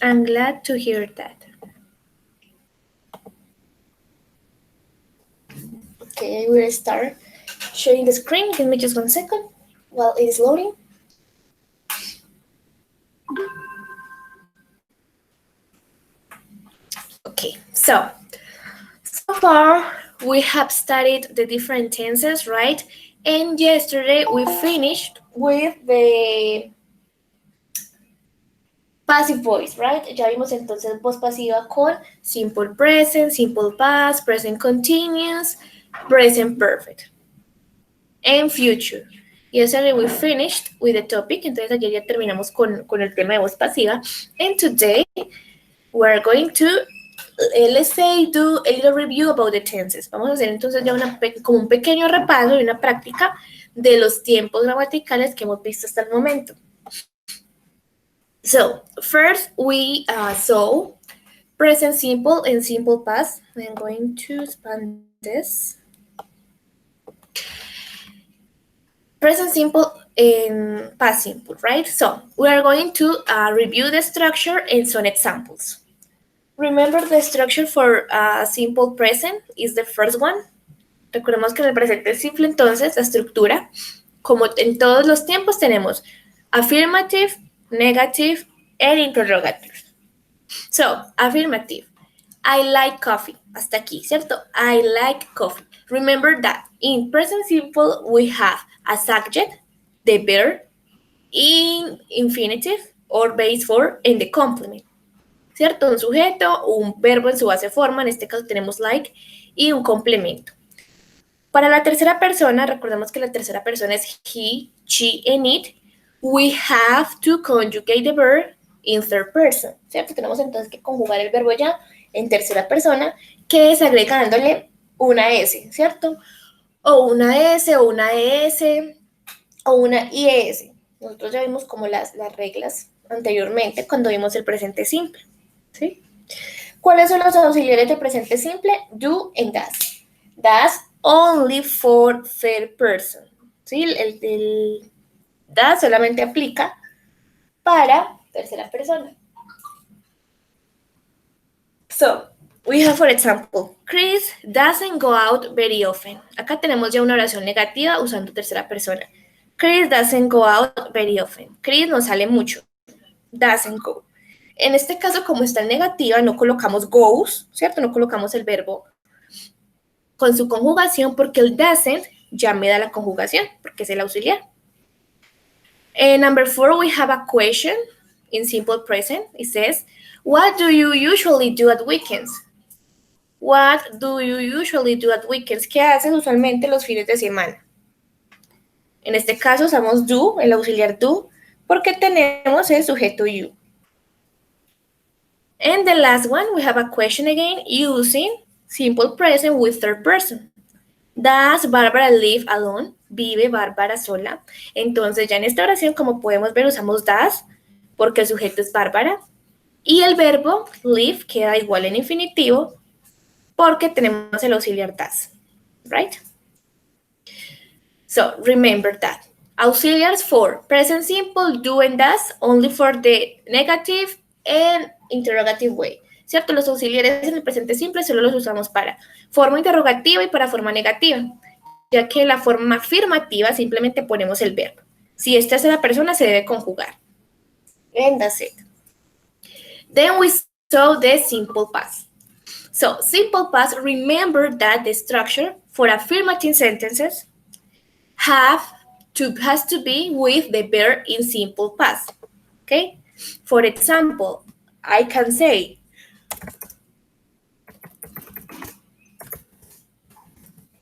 I'm glad to hear that. Okay, I will start sharing the screen. Give me just 1 second while it is loading. Okay, so far we have studied the different tenses, right? And yesterday we finished with the passive voice, right? Ya vimos entonces voz pasiva con simple present, simple past, present continuous, present perfect, and future. Yesterday we finished with the topic, entonces ayer ya terminamos con el tema de voz pasiva. And today we're going to, let's say, do a little review about the tenses. Vamos a hacer entonces ya como un pequeño repaso y una práctica de los tiempos gramaticales que hemos visto hasta el momento. So, first we saw present simple and simple past. I'm going to expand this. Present simple and past simple, right? So, we are going to review the structure and some examples. Remember the structure for simple present is the first one. Recordemos que en el presente simple, entonces, la estructura, como en todos los tiempos, tenemos affirmative, negative, and interrogative. So, affirmative. I like coffee. Hasta aquí, ¿cierto? I like coffee. Remember that in present simple we have a subject, the verb, in infinitive or base form, and the complement. ¿Cierto? Un sujeto, un verbo en su base forma, en este caso tenemos like, y un complemento. Para la tercera persona, recordemos que la tercera persona es he, she, and it. We have to conjugate the verb in third person, ¿cierto? Tenemos entonces que conjugar el verbo ya en tercera persona, que es agregándole una S, ¿cierto? O una S, o una ES, o una IES. Nosotros ya vimos como las reglas anteriormente cuando vimos el presente simple, ¿sí? ¿Cuáles son los auxiliares de presente simple? Do and does. Does only for third person, ¿sí? El does solamente aplica para tercera persona. So, we have, for example, Chris doesn't go out very often. Acá tenemos ya una oración negativa usando tercera persona. Chris doesn't go out very often. Chris no sale mucho. Doesn't go. En este caso, como está en negativa, no colocamos goes, ¿cierto? No colocamos el verbo con su conjugación porque el doesn't ya me da la conjugación, porque es el auxiliar. Number 4, we have a question in simple present. It says, what do you usually do at weekends? What do you usually do at weekends? ¿Qué haces usualmente los fines de semana? En este caso usamos do, el auxiliar do, porque tenemos el sujeto you. And the last one, we have a question again using simple present with third person. Does Barbara live alone? ¿Vive Bárbara sola? Entonces ya en esta oración, como podemos ver, usamos does porque el sujeto es Bárbara. Y el verbo live queda igual en infinitivo porque tenemos el auxiliar does, right? So remember that. Auxiliars for present simple, do and does, only for the negative and interrogative way. ¿Cierto? Los auxiliares en el presente simple solo los usamos para forma interrogativa y para forma negativa, ya que en la forma afirmativa simplemente ponemos el verbo. Si esta es la persona, se debe conjugar. And that's it. Then we saw the simple past. So, simple past, remember that the structure for affirmative sentences has to be with the verb in simple past. Okay? For example, I can say,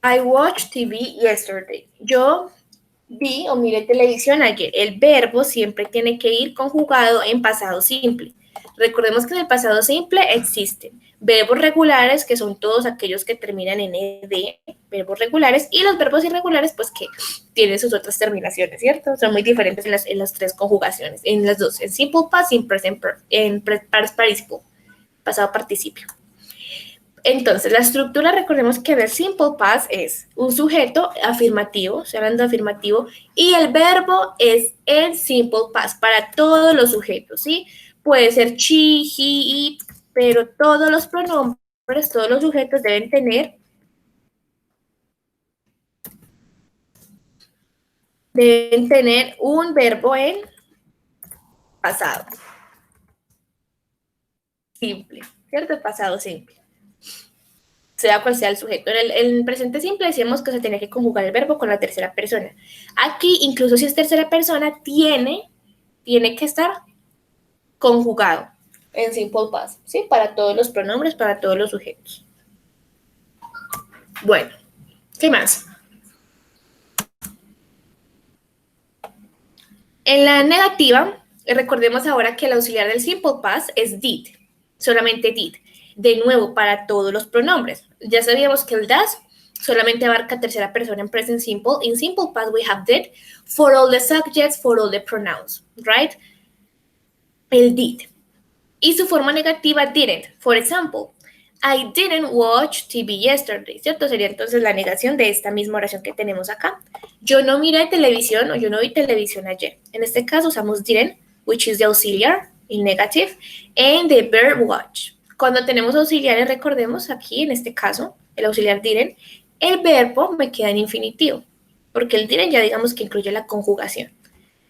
I watched TV yesterday. Yo vi o miré televisión ayer. El verbo siempre tiene que ir conjugado en pasado simple. Recordemos que en el pasado simple existen verbos regulares, que son todos aquellos que terminan en ed, verbos regulares, y los verbos irregulares, pues que tienen sus otras terminaciones, ¿cierto? Son muy diferentes en las tres conjugaciones, en las dos, en simple past y en present participle, pasado participio. Entonces, la estructura, recordemos que el simple past es un sujeto afirmativo, estoy hablando de afirmativo, y el verbo es el simple past para todos los sujetos, ¿sí? puede ser she, he, it, pero todos los pronombres, todos los sujetos deben tener un verbo en pasado simple, ¿cierto? Pasado simple. Sea cual sea el sujeto. En el presente simple decíamos que se tenía que conjugar el verbo con la tercera persona. Aquí, incluso si es tercera persona, tiene que estar conjugado en simple past, ¿sí? Para todos los pronombres, para todos los sujetos. Bueno, ¿qué más? En la negativa, recordemos ahora que el auxiliar del simple past es did, solamente did. De nuevo, para todos los pronombres. Ya sabíamos que el does solamente abarca tercera persona en present simple. In simple past, we have did for all the subjects, for all the pronouns, right? El did. Y su forma negativa, didn't. For example, I didn't watch TV yesterday, ¿cierto? Sería entonces la negación de esta misma oración que tenemos acá. Yo no miré televisión o yo no vi televisión ayer. En este caso usamos didn't, which is the auxiliar in negative, and the verb watch. Cuando tenemos auxiliares, recordemos aquí, en este caso, el auxiliar didn't, el verbo me queda en infinitivo, porque el didn't ya digamos que incluye la conjugación.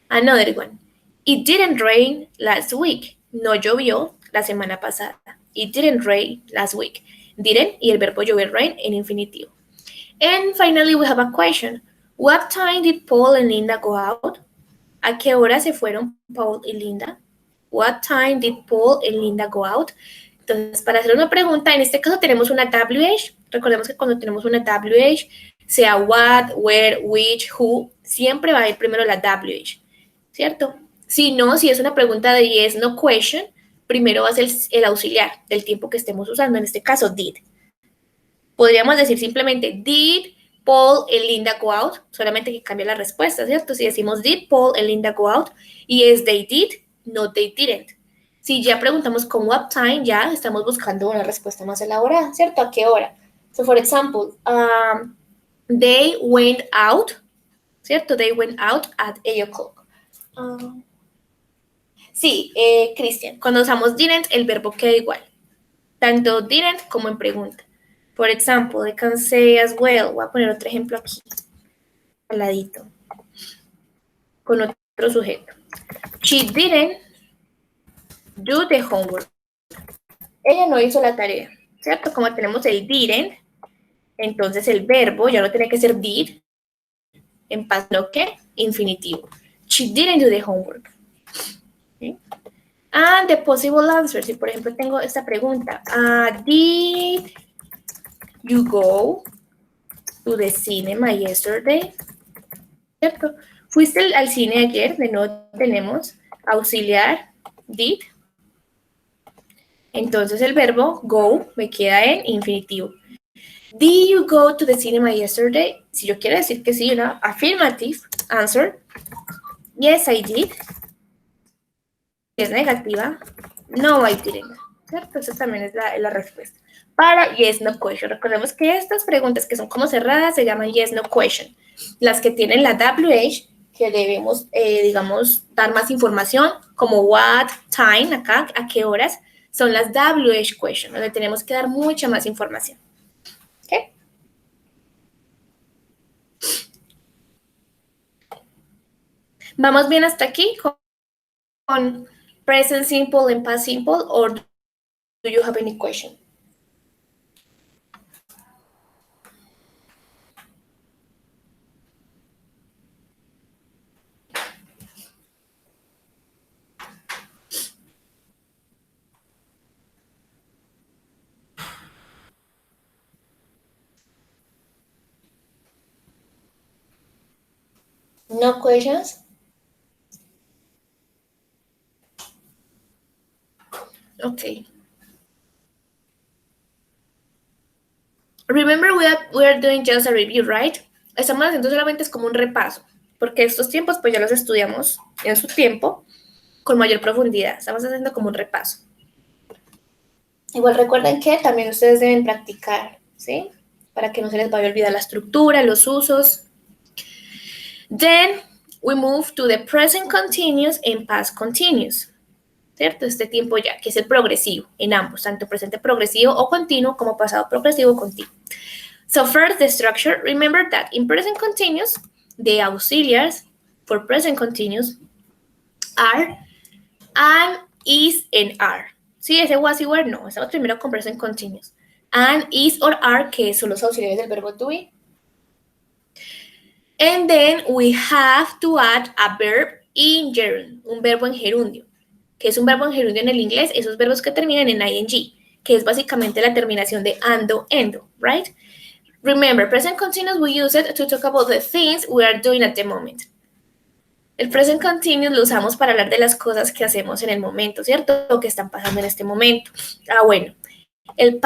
Another one. It didn't rain last week. No llovió la semana pasada. It didn't rain last week. Didn't y el verbo llover rain en infinitivo. And finally we have a question. What time did Paul and Linda go out? ¿A qué hora se fueron Paul y Linda? What time did Paul and Linda go out? Entonces, para hacer una pregunta, en este caso tenemos una WH. Recordemos que cuando tenemos una WH, sea what, where, which, who, siempre va a ir primero la WH, ¿cierto? Si no, si es una pregunta de yes, no question, primero va a ser el auxiliar del tiempo que estemos usando, en este caso, did. Podríamos decir simplemente, did Paul and Linda go out? Solamente que cambia la respuesta, ¿cierto? Si decimos, did Paul and Linda go out? Y es they did, no they didn't. Si ya preguntamos con what time, ya estamos buscando una respuesta más elaborada, ¿cierto? ¿A qué hora? So, for example, they went out, ¿cierto? They went out at 8 o'clock. Sí, Cristian, cuando usamos didn't, el verbo queda igual. Tanto didn't como en pregunta. For example, I can say as well. Voy a poner otro ejemplo aquí, al ladito, con otro sujeto. She didn't do the homework. Ella no hizo la tarea, ¿cierto? Como tenemos el didn't, entonces el verbo ya no tiene que ser did, en pasado que infinitivo. She didn't do the homework. ¿Sí? And the possible answer, si por ejemplo tengo esta pregunta, did you go to the cinema yesterday? ¿Cierto? ¿Fuiste al cine ayer? De nuevo tenemos auxiliar, did. Entonces el verbo go me queda en infinitivo. Did you go to the cinema yesterday? Si yo quiero decir que sí, una affirmative answer. Yes, I did. Si es negativa, no, I didn't. ¿Cierto? Esa también es la respuesta. Para yes, no question. Recordemos que estas preguntas que son como cerradas se llaman yes, no question. Las que tienen la WH, que debemos, digamos, dar más información, como what, time, acá, a qué horas, son las WH question, donde tenemos que dar mucha más información. ¿Ok? ¿Vamos bien hasta aquí con present simple and past simple, or do you have any question? No questions? Okay. Remember, we are doing just a review, right? Estamos haciendo solamente es como un repaso, porque estos tiempos pues ya los estudiamos en su tiempo con mayor profundidad. Estamos haciendo como un repaso. Igual recuerden que también ustedes deben practicar, ¿sí? Para que no se les vaya a olvidar la estructura, los usos. Then we move to the present continuous and past continuous. ¿cierto? Este tiempo ya, que es el progresivo en ambos, tanto presente progresivo o continuo como pasado progresivo o continuo. So first, the structure. Remember that in present continuous, the auxiliaries for present continuous are and, is, and are. ¿Sí? Ese was y were, no. Estamos primero con present continuous. And, is, or are, que son los auxiliares del verbo to be. And then we have to add a verb in gerund, un verbo en gerundio. ¿Qué es un verbo en gerundio en el inglés? Esos verbos que terminan en ing, que es básicamente la terminación de ando, endo, right? Remember, present continuous, we use it to talk about the things we are doing at the moment. El present continuous lo usamos para hablar de las cosas que hacemos en el momento, ¿cierto? O que están pasando en este momento. Bueno. El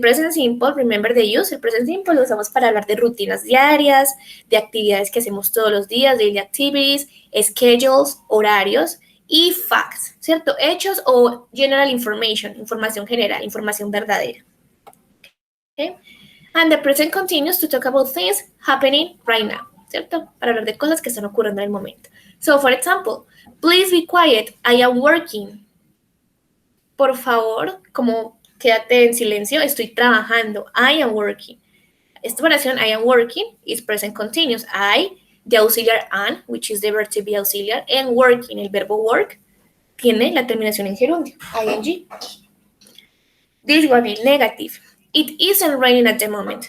present simple, remember the use, el present simple lo usamos para hablar de rutinas diarias, de actividades que hacemos todos los días, daily activities, schedules, horarios y facts, ¿cierto? Hechos o general information, información general, información verdadera. Okay? And the present continues to talk about things happening right now, ¿cierto? Para hablar de cosas que están ocurriendo en el momento. So, for example, please be quiet, I am working. Por favor, como quédate en silencio, estoy trabajando. I am working. Esta oración, I am working, is present continuous. I, the auxiliar an, which is the verb to be auxiliar, and working, el verbo work, tiene la terminación en gerundio, ing. This one is negative. It isn't raining at the moment.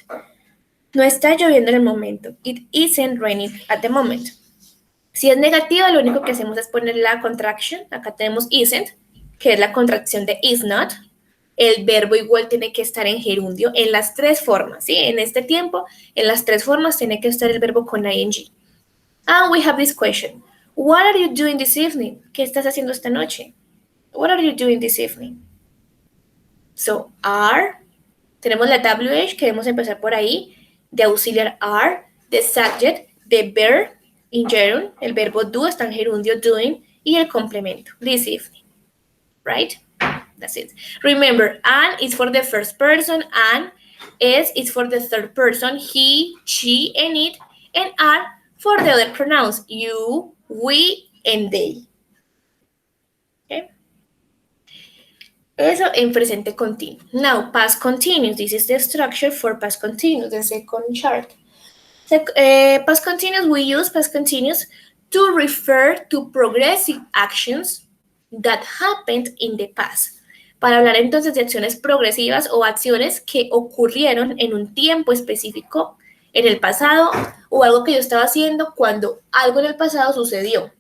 No está lloviendo en el momento. It isn't raining at the moment. Si es negativa, lo único que hacemos es poner la contraction. Acá tenemos isn't, que es la contracción de is not. El verbo igual tiene que estar en gerundio en las tres formas, ¿sí? En este tiempo, en las tres formas tiene que estar el verbo con ing. And we have this question. What are you doing this evening? ¿Qué estás haciendo esta noche? What are you doing this evening? So, are. Tenemos la WH, que debemos empezar por ahí. The auxiliar are. The subject, the verb in gerund. El verbo do está en gerundio doing. Y el complemento, this evening. Right? That's it. Remember, an is for the first person, and es is for the third person, he, she, and it, and are for the other pronouns, you, we, and they. Okay? Eso en presente continuo. Now, past continuous. This is the structure for past continuous, the second chart. Past continuous, we use past continuous to refer to progressive actions that happened in the past. Para hablar entonces de acciones progresivas o acciones que ocurrieron en un tiempo específico en el pasado o algo que yo estaba haciendo cuando algo en el pasado sucedió.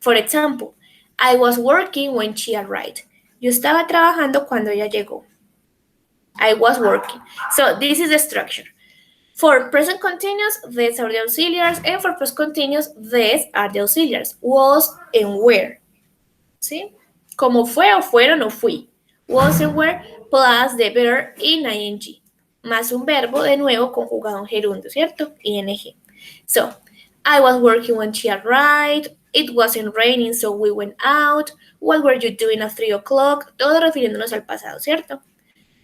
For example, I was working when she arrived. Yo estaba trabajando cuando ella llegó. I was working. So this is the structure. For present continuous, these are the auxiliaries, and for past continuous, these are the auxiliaries. Was and were. ¿Sí? Como fue o fueron o fui. Was and were plus the verb in ing. Más un verbo de nuevo conjugado en gerundio, ¿cierto? ing. So, I was working when she arrived. It wasn't raining, so we went out. What were you doing at 3 o'clock? Todo refiriéndonos al pasado, ¿cierto?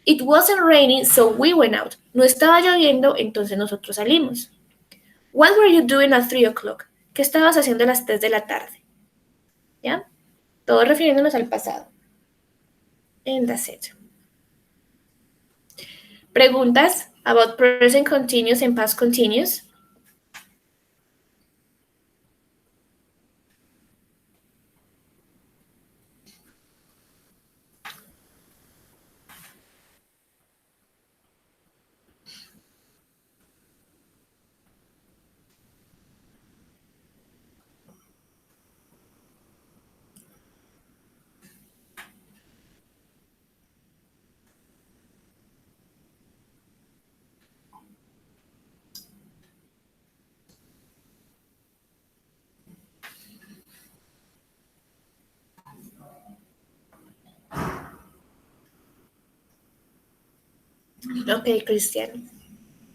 It wasn't raining, so we went out. No estaba lloviendo, entonces nosotros salimos. What were you doing at 3 o'clock? ¿Qué estabas haciendo a las 3 de la tarde? ¿Ya? Todo refiriéndonos al pasado. And that's it. ¿Preguntas about present continuous and past continuous? Ok, Cristian.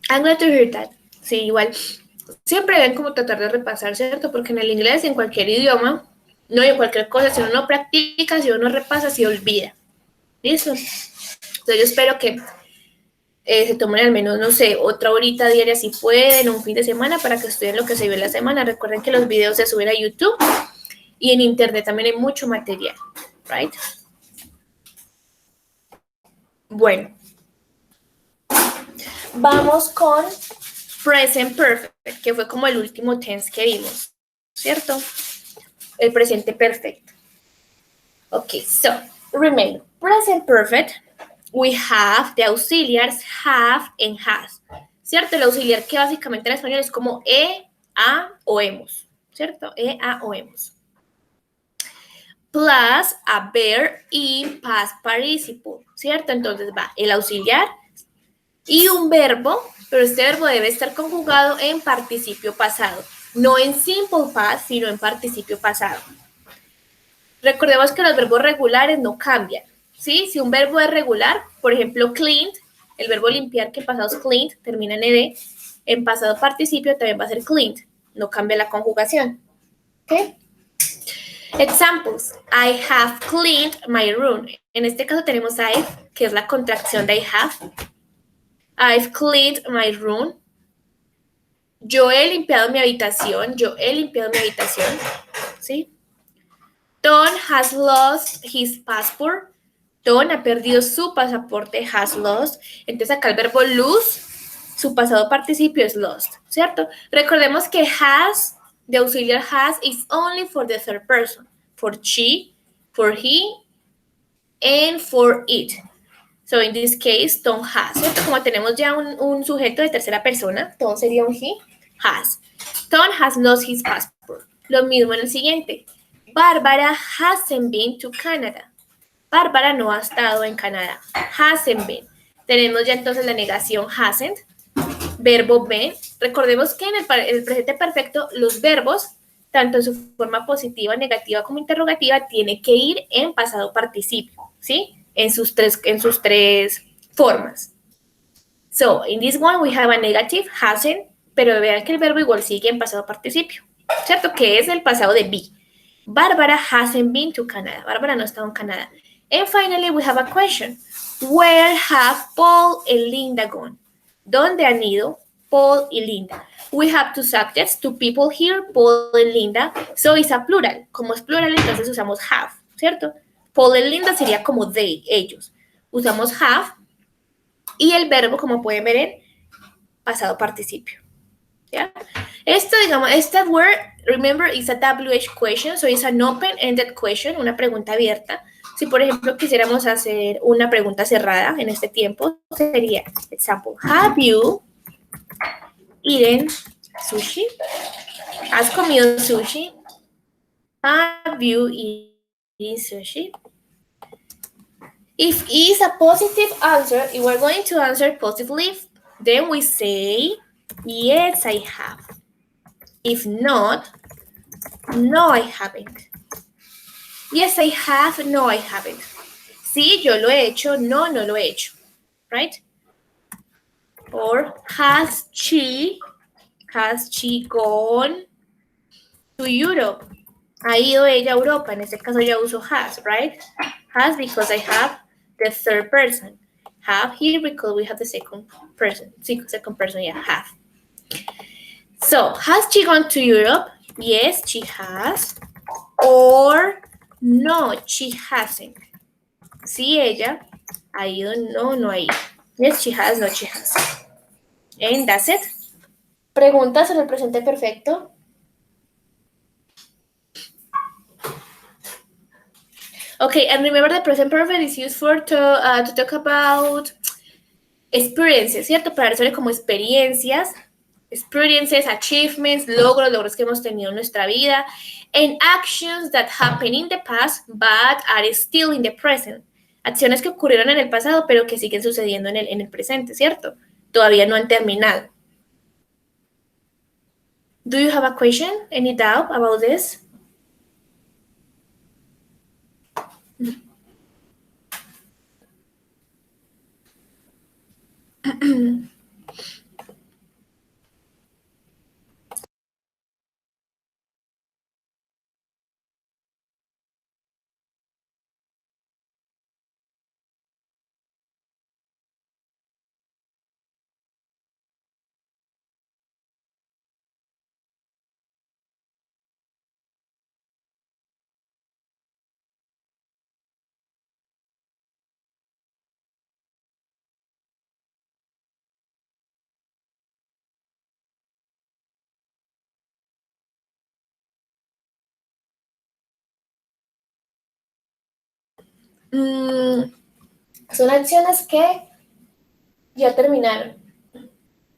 I'm glad to hear that. Sí, igual. Siempre deben como tratar de repasar, ¿cierto? Porque en el inglés, en cualquier idioma, no en cualquier cosa, si uno no practica, si uno repasa, se olvida. ¿Listo? Entonces yo espero que se tomen al menos, no sé, otra horita diaria si pueden, un fin de semana para que estudien lo que se vio en la semana. Recuerden que los videos se suben a YouTube Y en internet también hay mucho material, right? Bueno, vamos con present perfect, que fue como el último tense que vimos, ¿cierto? El presente perfecto. Okay, so remember, present perfect, we have the auxiliars have and has, ¿cierto? El auxiliar que básicamente en español es como a o hemos, ¿cierto? A o hemos. Plus a verb in past participle, ¿cierto? Entonces va el auxiliar y un verbo, pero este verbo debe estar conjugado en participio pasado, no en simple past, sino en participio pasado. Recordemos que los verbos regulares no cambian, ¿sí? Si un verbo es regular, por ejemplo, cleaned, el verbo limpiar que en pasado es cleaned, termina en ed, en pasado participio también va a ser cleaned, no cambia la conjugación, ¿ok? Examples, I have cleaned my room. En este caso tenemos I've, que es la contracción de I have. I've cleaned my room. Yo he limpiado mi habitación, ¿sí? Don has lost his passport. Don ha perdido su pasaporte, has lost. Entonces acá el verbo lose, su pasado participio es lost, ¿cierto? Recordemos que has, de auxiliar has, is only for the third person. For she, for he, and for it. So in this case, Tom has, ¿cierto? Como tenemos ya un sujeto de tercera persona, Tom sería un he, has. Tom has lost his passport. Lo mismo en el siguiente. Bárbara hasn't been to Canada. Bárbara no ha estado en Canadá. Hasn't been. Tenemos ya entonces la negación hasn't. Verbo been. Recordemos que en el presente perfecto los verbos, tanto en su forma positiva, negativa como interrogativa, tiene que ir en pasado participio, ¿sí? En sus tres formas. So, in this one we have a negative, hasn't, pero vean que el verbo igual sigue en pasado participio, ¿cierto? Que es el pasado de be. Bárbara hasn't been to Canada. Bárbara no ha estado en Canadá. And finally, we have a question. Where have Paul and Linda gone? ¿Dónde han ido Paul y Linda? We have two subjects, two people here, Paul and Linda. So it's a plural. Como es plural, entonces usamos have, ¿cierto? Paul y Linda sería como they, ellos. Usamos have y el verbo, como pueden ver, en pasado participio. ¿Ya? Esto, digamos, esta word, remember, is a WH question, so it's an open-ended question, una pregunta abierta. Si, por ejemplo, quisiéramos hacer una pregunta cerrada en este tiempo, sería, example, have you eaten sushi? ¿Has comido sushi? Have you eaten sushi? If is a positive answer, if we're going to answer positively, then we say, yes, I have. If not, no, I haven't. Yes, I have. No, I haven't. Sí, yo lo he hecho. No, no lo he hecho. Right? Or has she gone to Europe? ¿Ha ido ella a Europa? En este caso ya uso has, right? Has because I have the third person. Have here because we have the second person. Second person, yeah, have. So, has she gone to Europe? Yes, she has. Or no, she hasn't. Sí, ella ha ido, no, no ha ido. Yes, she has, no, she has. And that's it. ¿Preguntas sobre el presente perfecto? Okay, and remember the present perfect is used for to talk about experiences, ¿cierto? Para hablar sobre como experiencias, achievements, logros que hemos tenido en nuestra vida, and actions that happen in the past but are still in the present. Acciones que ocurrieron en el pasado pero que siguen sucediendo en el presente, ¿cierto? Todavía no han terminado. Do you have a question? Any doubt about this? Son acciones que ya terminaron.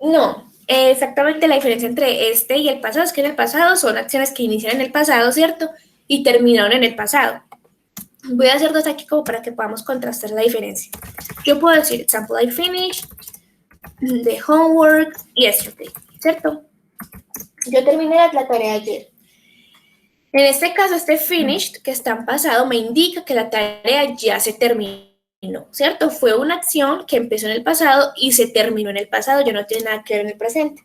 No, exactamente la diferencia entre este y el pasado es que en el pasado son acciones que inician en el pasado, ¿cierto? Y terminaron en el pasado. Voy a hacer dos aquí como para que podamos contrastar la diferencia. Yo puedo decir, example, I finished the homework yesterday, ¿cierto? Yo terminé la tarea ayer. En este caso, este finished, que está en pasado, me indica que la tarea ya se terminó, ¿cierto? Fue una acción que empezó en el pasado y se terminó en el pasado, ya no tiene nada que ver en el presente.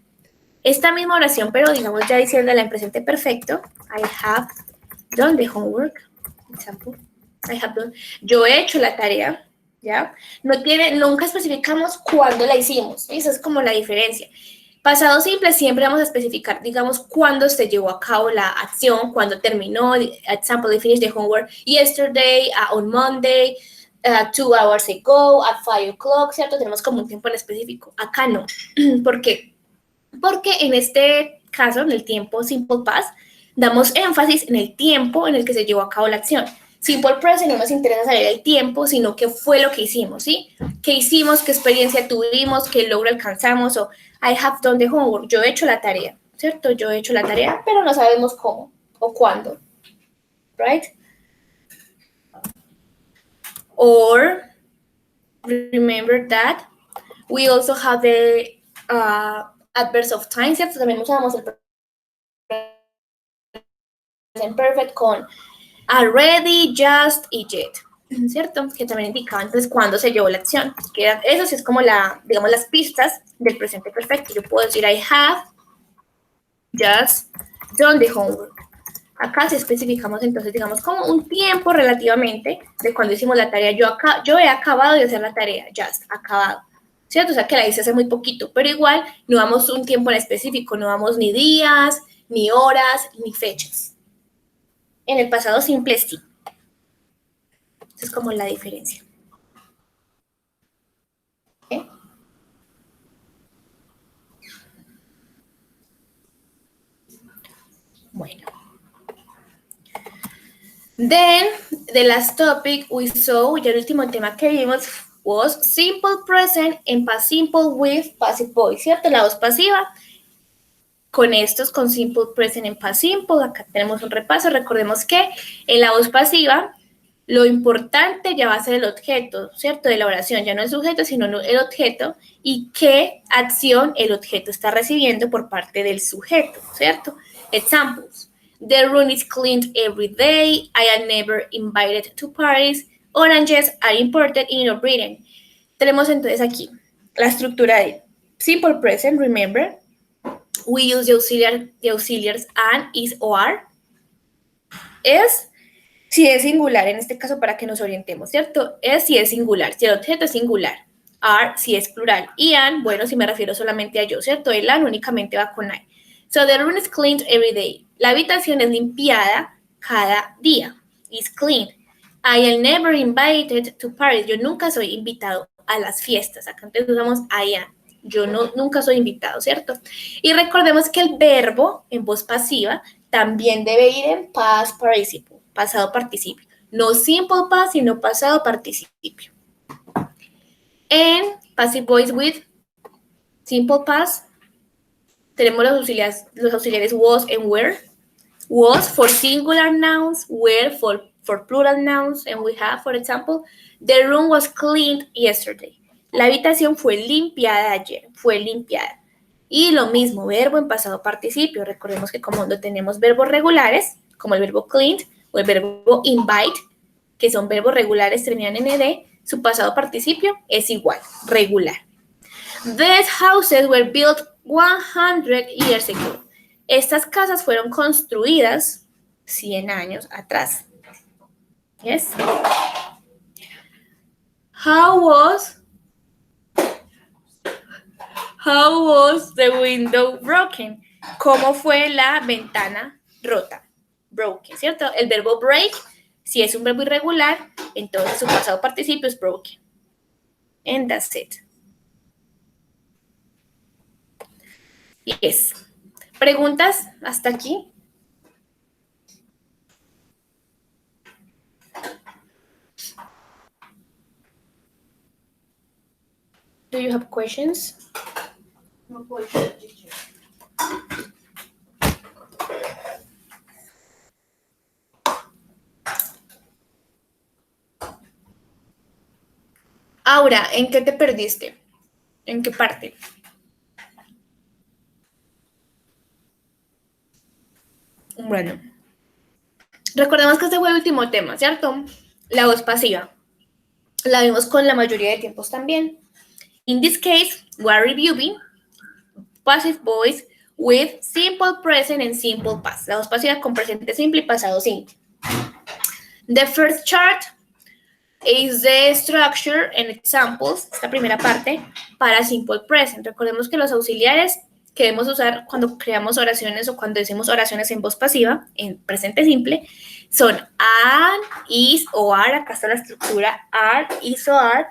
Esta misma oración, pero digamos ya diciéndola en presente perfecto, I have done the homework, example, I have done, yo he hecho la tarea, ¿ya? Nunca especificamos cuándo la hicimos, esa es como la diferencia. Pasado simple siempre vamos a especificar, digamos, cuándo se llevó a cabo la acción, cuándo terminó, example, I finished the homework yesterday, on Monday, 2 hours ago, at 5 o'clock, ¿cierto? Tenemos como un tiempo en específico. Acá no. ¿Por qué? Porque en este caso, en el tiempo simple past, damos énfasis en el tiempo en el que se llevó a cabo la acción. Simple present no nos interesa saber el tiempo, sino qué fue lo que hicimos, ¿sí? ¿Qué hicimos? ¿Qué experiencia tuvimos? ¿Qué logro alcanzamos? O I have done the homework. Yo he hecho la tarea, ¿cierto? Yo he hecho la tarea, pero no sabemos cómo o cuándo, right? Or remember that we also have the adverbs of time, ¿cierto? También usamos el present perfect con already, just y yet, ¿cierto? Que también indica entonces cuándo se llevó la acción. Eso sí es como digamos, las pistas del presente perfecto. Yo puedo decir I have just done the homework. Acá sí especificamos entonces, digamos, como un tiempo relativamente de cuando hicimos la tarea. Yo he acabado de hacer la tarea, just, acabado. ¿Cierto? O sea que la hice hace muy poquito, pero igual no damos un tiempo en específico, no damos ni días, ni horas, ni fechas. En el pasado simple sí. Esa es como la diferencia. ¿Okay? Bueno. Then, the last topic we saw, ya el último tema que vimos, was simple present and past simple with passive voice, ¿cierto? La voz pasiva. Con estos, con simple present and past simple, acá tenemos un repaso. Recordemos que en la voz pasiva, lo importante ya va a ser el objeto, ¿cierto? De la oración, ya no el sujeto, sino el objeto y qué acción el objeto está recibiendo por parte del sujeto, ¿cierto? Examples. The room is cleaned every day. I am never invited to parties. Oranges are imported in Britain. Tenemos entonces aquí la estructura de simple present, remember. We use the auxiliars and, is, or are. Es si es singular, en este caso para que nos orientemos, ¿cierto? Es si es singular, si el objeto es singular. Are si es plural. Y an, bueno, si me refiero solamente a yo, ¿cierto? El an únicamente va con I. So the room is cleaned every day. La habitación es limpiada cada día. Is clean. I am never invited to parties. Yo nunca soy invitado a las fiestas. Acá entonces usamos I am. Yo nunca soy invitado, ¿cierto? Y recordemos que el verbo en voz pasiva también debe ir en past participle, pasado participio. No simple past, sino pasado participio. En passive voice with simple past tenemos los auxiliares was and were. Was for singular nouns, were for plural nouns, and we have, for example, the room was cleaned yesterday. La habitación fue limpiada ayer, fue limpiada. Y lo mismo, verbo en pasado participio. Recordemos que como no tenemos verbos regulares, como el verbo cleaned o el verbo invite, que son verbos regulares, terminan en ed, su pasado participio es igual, regular. These houses were built 100 years ago. Estas casas fueron construidas 100 años atrás. Yes. How was the window broken? ¿Cómo fue la ventana rota? Broken, ¿cierto? El verbo break, si es un verbo irregular, entonces su pasado participio es broken. And that's it. Yes. ¿Preguntas hasta aquí? Do you have questions? No question, teacher. Aura, ¿en qué te perdiste? ¿En qué parte? Bueno, recordemos que este fue el último tema, ¿cierto? La voz pasiva. La vimos con la mayoría de tiempos también. In this case, we are reviewing passive voice with simple present and simple past. La voz pasiva con presente simple y pasado simple. The first chart is the structure and examples, esta primera parte, para simple present. Recordemos que los auxiliares que debemos usar cuando creamos oraciones o cuando decimos oraciones en voz pasiva, en presente simple, son are, is o are, acá está la estructura, are, is o are,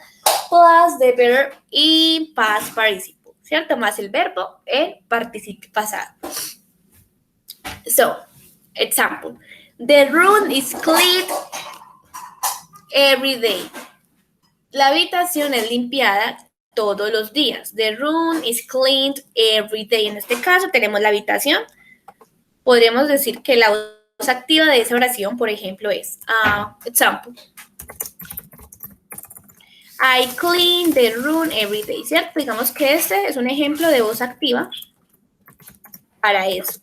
plus the verb y past participle, ¿cierto? Más el verbo en participio pasado. So, example, the room is clean every day. La habitación es limpiada todos los días. The room is cleaned every day. En este caso tenemos la habitación. Podríamos decir que la voz activa de esa oración, por ejemplo, es example. I clean the room every day, ¿cierto? Digamos que este es un ejemplo de voz activa para eso.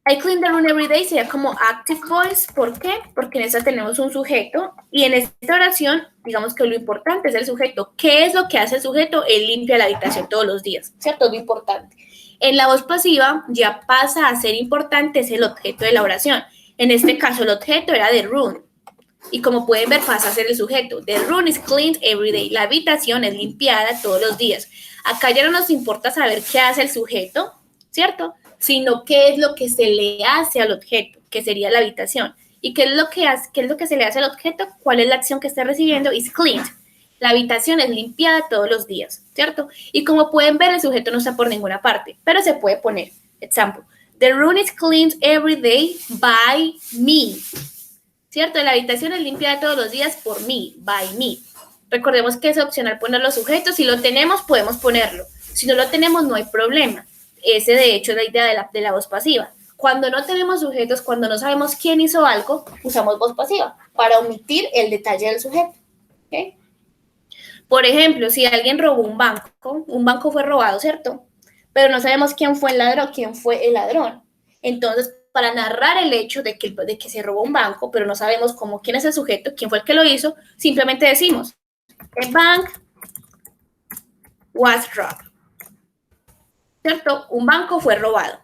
I clean the room every day sería como active voice. ¿Por qué? Porque en esta tenemos un sujeto y en esta oración, digamos que lo importante es el sujeto. ¿Qué es lo que hace el sujeto? Él limpia la habitación todos los días, ¿cierto? Es lo importante. En la voz pasiva ya pasa a ser importante, es el objeto de la oración. En este caso, el objeto era the room. Y como pueden ver, pasa a ser el sujeto. The room is cleaned every day. La habitación es limpiada todos los días. Acá ya no nos importa saber qué hace el sujeto, ¿cierto? Sino qué es lo que se le hace al objeto, que sería la habitación. ¿Y qué es lo que hace, qué es lo que se le hace al objeto? ¿Cuál es la acción que está recibiendo? Is cleaned. La habitación es limpiada todos los días, ¿cierto? Y como pueden ver, el sujeto no está por ninguna parte, pero se puede poner. Example. The room is cleaned every day by me. ¿Cierto? La habitación es limpiada todos los días por mí, by me. Recordemos que es opcional poner los sujetos. Si lo tenemos, podemos ponerlo. Si no lo tenemos, no hay problema. Ese, de hecho, es la idea de la voz pasiva. Cuando no tenemos sujetos, cuando no sabemos quién hizo algo, usamos voz pasiva para omitir el detalle del sujeto. ¿Okay? Por ejemplo, si alguien robó un banco fue robado, ¿cierto? Pero no sabemos quién fue el ladrón. Entonces, para narrar el hecho de que se robó un banco, pero no sabemos quién es el sujeto, quién fue el que lo hizo, simplemente decimos, the bank was robbed. ¿Cierto? Un banco fue robado.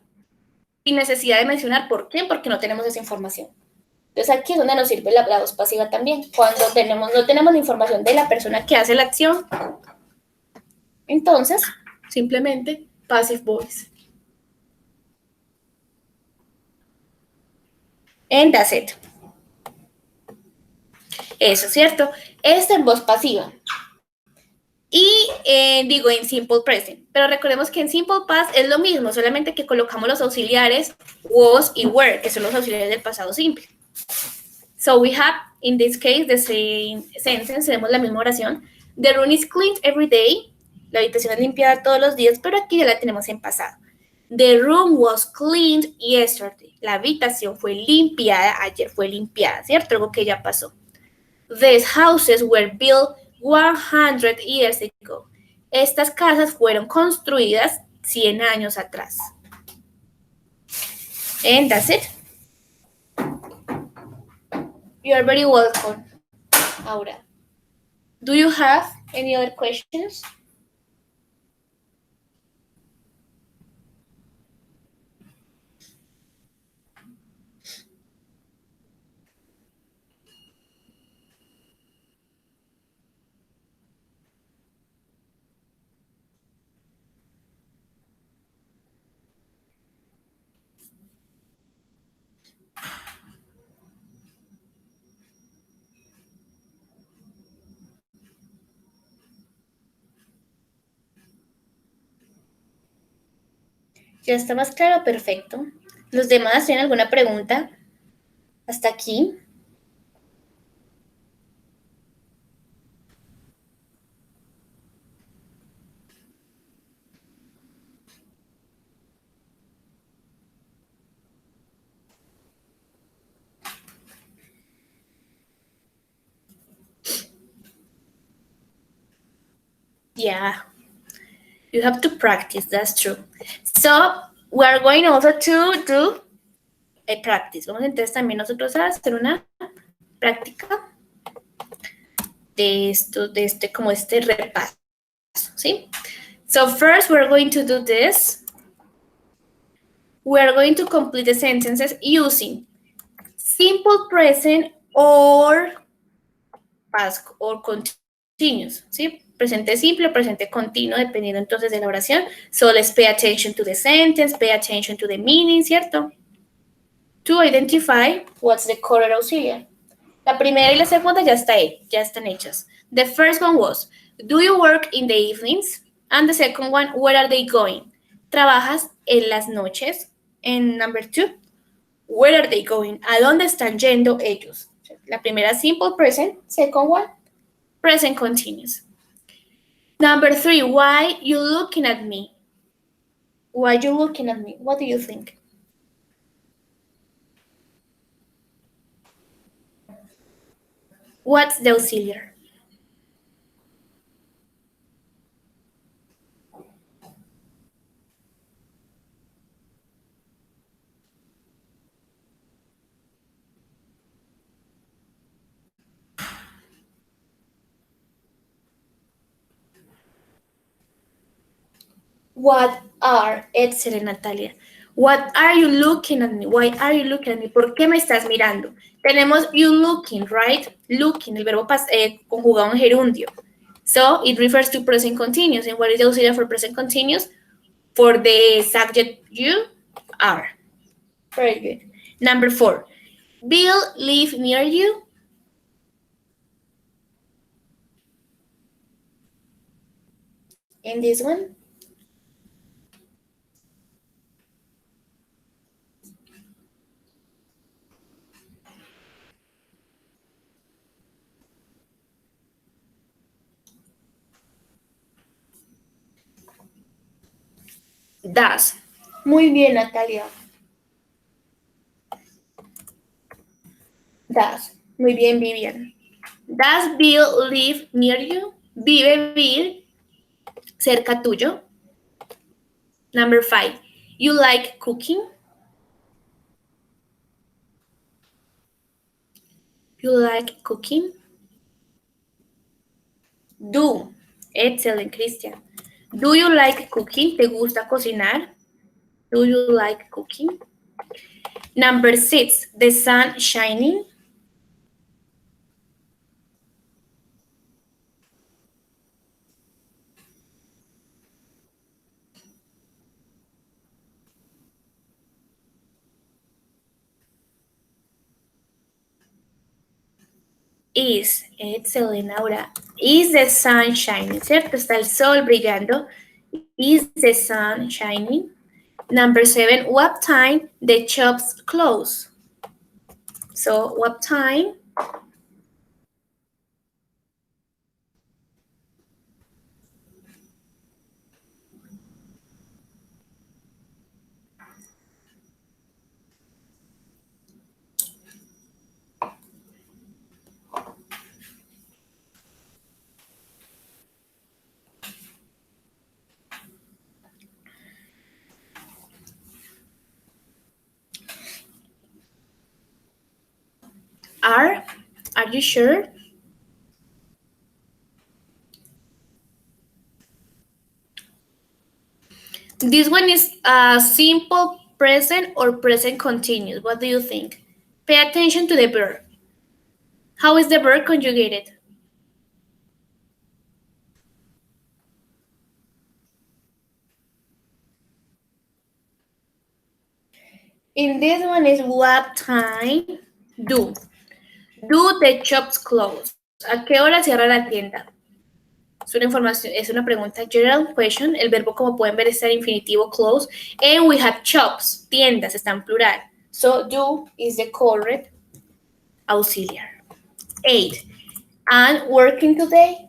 Sin necesidad de mencionar por qué, porque no tenemos esa información. Entonces aquí es donde nos sirve la voz pasiva también. Cuando no tenemos la información de la persona que hace la acción, entonces simplemente passive voice. And that's it. Eso, ¿cierto? Esta en voz pasiva. Y digo en simple present. Pero recordemos que en simple past es lo mismo, solamente que colocamos los auxiliares was y were, que son los auxiliares del pasado simple. So we have, in this case, the same sentence, tenemos la misma oración. The room is cleaned every day. La habitación es limpiada todos los días, pero aquí ya la tenemos en pasado. The room was cleaned yesterday. La habitación fue limpiada, ayer fue limpiada, ¿cierto? Algo que ya pasó. These houses were built 100 years ago. Estas casas fueron construidas 100 años atrás. And that's it. You are very welcome, Aura. Do you have any other questions? ¿Ya está más claro? Perfecto. ¿Los demás tienen alguna pregunta? Hasta aquí. Yeah, you have to practice, that's true. So, we are going also to do a practice. Vamos entonces también nosotros a hacer una práctica de esto, de este, como este repaso, ¿sí? So first we're going to do this. We are going to complete the sentences using simple present or past or continuous, ¿sí? Presente simple, presente continuo, dependiendo entonces de la oración. So let's pay attention to the sentence, pay attention to the meaning, ¿cierto? To identify what's the correct auxiliary. La primera y la segunda ya están hechas. The first one was, do you work in the evenings? And the second one, where are they going? ¿Trabajas en las noches? And number two, where are they going? ¿A dónde están yendo ellos? La primera, simple present. Second one, present continuous. Number three, why you looking at me? Why you looking at me? What do you think? What's the auxiliary? What are, excellent Natalia. What are you looking at me? Why are you looking at me? ¿Por qué me estás mirando? Tenemos you looking, right? Looking, el verbo conjugado en gerundio. So it refers to present continuous. And what is the auxiliary for present continuous? For the subject you are. Very good. Number four. Bill live near you? In this one? Does. Muy bien, Natalia. Does. Muy bien, Vivian. Does Bill live near you? ¿Vive Bill cerca tuyo? Number five. You like cooking? You like cooking? Do. Excellent, Christian. Do you like cooking? ¿Te gusta cocinar? Do you like cooking? Number six. The sun shining? Is. Excellent, Laura. Is the sun shining? ¿Cierto? Está el sol brillando. Is the sun shining? Number seven. What time the shops close? So, what time? Are you sure? This one is simple present or present continuous. What do you think? Pay attention to the verb. How is the verb conjugated? In this one is what time do. Do the shops close? ¿A qué hora cierra la tienda? Es una información, es una pregunta general question. El verbo, como pueden ver, está en infinitivo close. And we have shops, tiendas, está en plural. So do is the correct auxiliary. 8. And working today?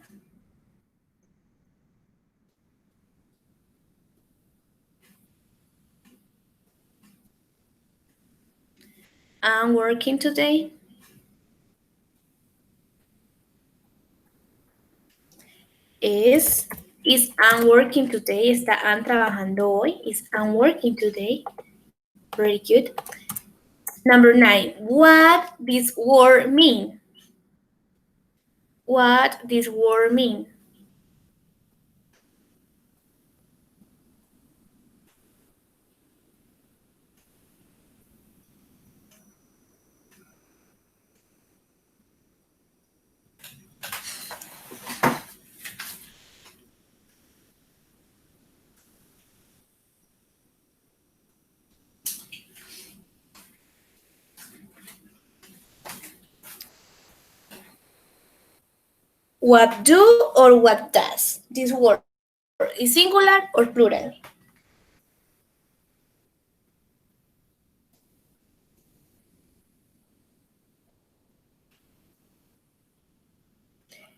I'm working today. Is Is Anne working today? ¿Está Anne trabajando hoy? Is Anne working today? Very good. Number 9. What this word mean? What this word mean? What do or what does? This word is singular or plural?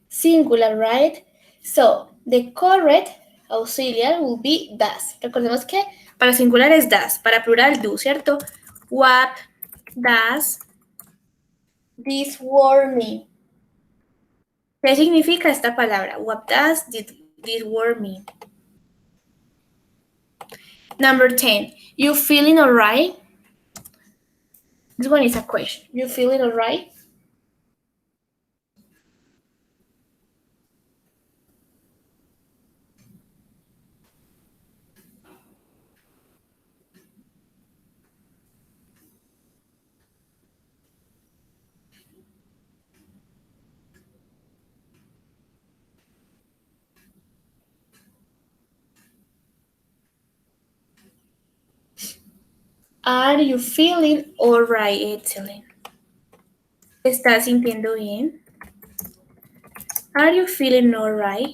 Singular, right? So, the correct auxiliar will be does. Recordemos que para singular es does, para plural do, ¿cierto? What does this word mean? ¿Qué significa esta palabra? What does this word mean? Number 10. You feeling alright? This one is a question. You feeling alright? Are you feeling alright, Excellent? ¿Estás sintiendo bien? Are you feeling alright?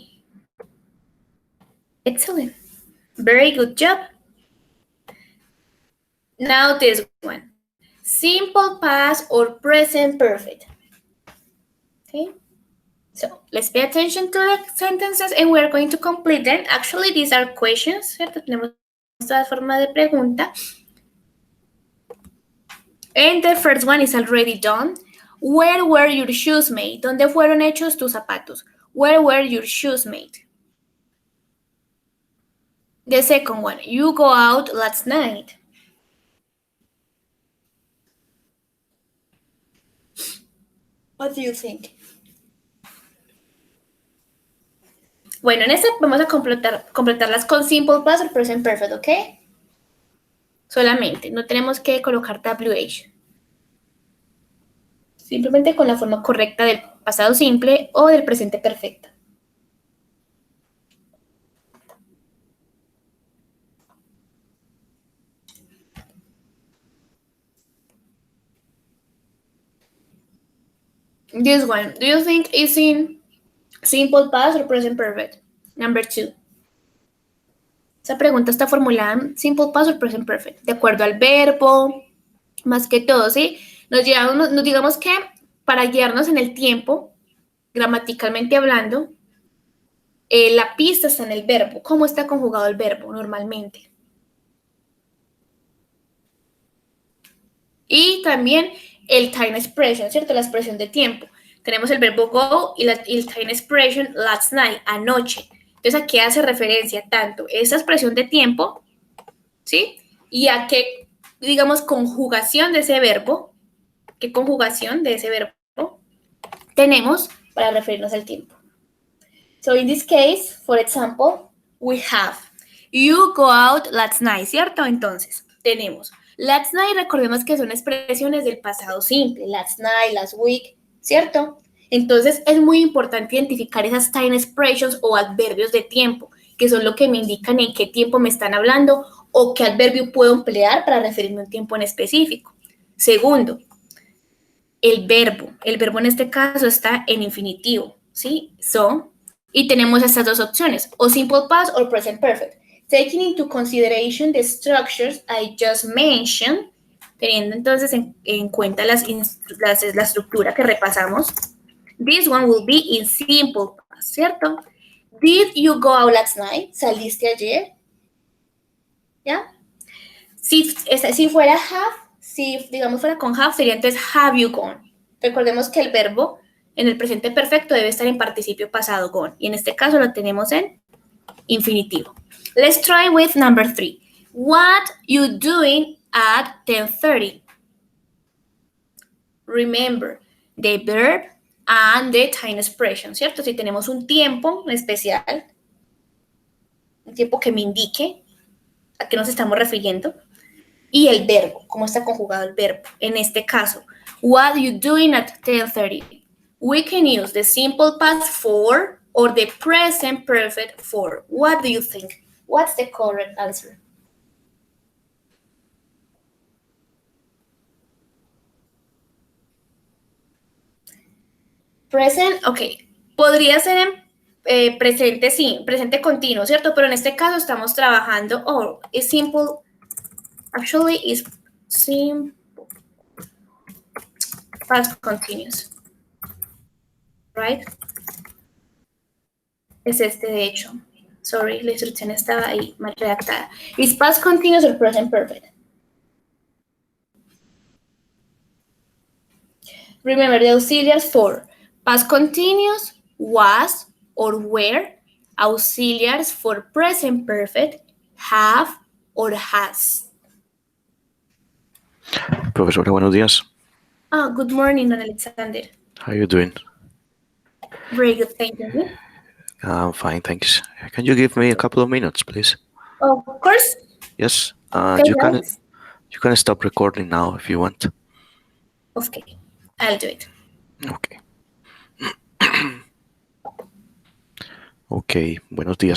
Excellent. Very good job. Now this one. Simple past or present perfect. Okay. So let's pay attention to the sentences and we're going to complete them. Actually, these are questions, ¿cierto? Tenemos toda forma de pregunta. And the first one is already done. Where were your shoes made? ¿Dónde fueron hechos tus zapatos? Where were your shoes made? The second one, you go out last night. What do you think? Bueno, en esta vamos a completarlas con simple past o present perfect, ¿ok? Solamente, no tenemos que colocar WH. Simplemente con la forma correcta del pasado simple o del presente perfecto. This one, do you think is in simple past or present perfect? Number 2. Esa pregunta está formulada en simple past or present perfect, de acuerdo al verbo, más que todo, ¿sí? Nos digamos que para guiarnos en el tiempo, gramaticalmente hablando, la pista está en el verbo. ¿Cómo está conjugado el verbo normalmente? Y también el time expression, ¿cierto? La expresión de tiempo. Tenemos el verbo go y el time expression last night, anoche. Entonces, ¿a qué hace referencia tanto esa expresión de tiempo, ¿sí? Y a qué, digamos, conjugación de ese verbo, qué conjugación de ese verbo tenemos para referirnos al tiempo. So, in this case, for example, we have you go out last night, ¿cierto? Entonces, tenemos last night, recordemos que son expresiones del pasado simple, last night, last week, ¿cierto? Entonces, es muy importante identificar esas time expressions o adverbios de tiempo, que son lo que me indican en qué tiempo me están hablando o qué adverbio puedo emplear para referirme a un tiempo en específico. Segundo, el verbo en este caso está en infinitivo, ¿sí? So, y tenemos estas dos opciones, o simple past o present perfect. Taking into consideration the structures I just mentioned, teniendo entonces en cuenta la estructura que repasamos, this one will be in simple past, ¿cierto? Did you go out last night? ¿Saliste ayer? ¿Ya? Si fuera have, si digamos fuera con have, sería entonces have you gone. Recordemos que el verbo en el presente perfecto debe estar en participio pasado gone. Y en este caso lo tenemos en infinitivo. Let's try with number 3. What you doing at 10:30? Remember the verb and the time expression, ¿cierto? Si tenemos un tiempo especial, un tiempo que me indique a qué nos estamos refiriendo, y el verbo, cómo está conjugado el verbo. En este caso, what are you doing at 10:30? We can use the simple past for or the present perfect for. What do you think? What's the correct answer? Present, ok. Podría ser en presente, sí, presente continuo, ¿cierto? Pero en este caso estamos trabajando, es simple, actually is simple past continuous, right? Es este, de hecho. Sorry, la instrucción estaba ahí mal redactada. Is past continuous or present perfect? Remember the auxiliaries for past continuous, was or were. Auxiliaries for present perfect, have or has. Profesora, buenos días. Good morning, Don Alexander. How are you doing? Very good, thank you. I'm fine, thanks. Can you give me a couple of minutes, please? Of course. Yes. Okay, You can stop recording now if you want. Okay, I'll do it. Okay. Okay, buenos días.